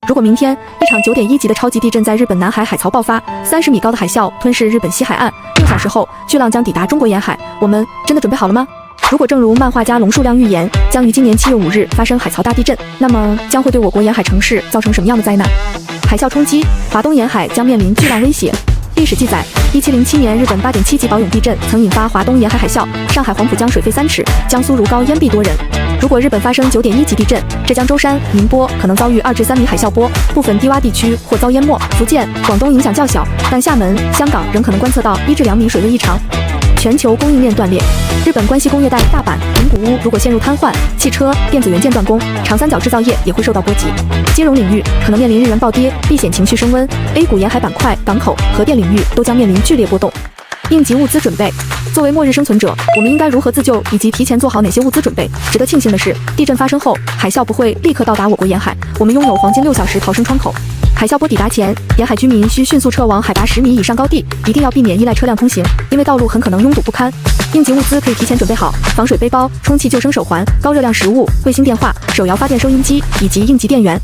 如果明天一场9.1级的超级地震在日本南海海槽爆发，30米高的海啸吞噬日本西海岸，6小时后巨浪将抵达中国沿海，我们真的准备好了吗？如果正如漫画家龙树亮预言，将于今年7月5日发生海槽大地震，那么将会对我国沿海城市造成什么样的灾难？海啸冲击，华东沿海将面临巨浪威胁。历史记载，1707年日本8.7级宝永地震曾引发华东沿海海啸，上海黄浦江水沸3尺，江苏如皋淹毙多人。如果日本发生9.1级地震，浙江舟山、宁波可能遭遇2至3米海啸波，部分低洼地区或遭淹没。福建、广东影响较小，但厦门、香港仍可能观测到1至2米水位异常。全球供应链断裂，日本关西工业带大阪、名古屋如果陷入瘫痪，汽车、电子元件断供，长三角制造业也会受到波及。金融领域可能面临日元暴跌，避险情绪升温。A 股沿海板块、港口、核电领域都将面临剧烈波动。应急物资准备，作为末日生存者，我们应该如何自救，以及提前做好哪些物资准备？值得庆幸的是，地震发生后，海啸不会立刻到达我国沿海，我们拥有黄金6小时逃生窗口。海啸波抵达前，沿海居民需迅速撤往海拔10米以上高地，一定要避免依赖车辆通行，因为道路很可能拥堵不堪。应急物资可以提前准备好防水背包、充气救生手环、高热量食物、卫星电话、手摇发电收音机以及应急电源。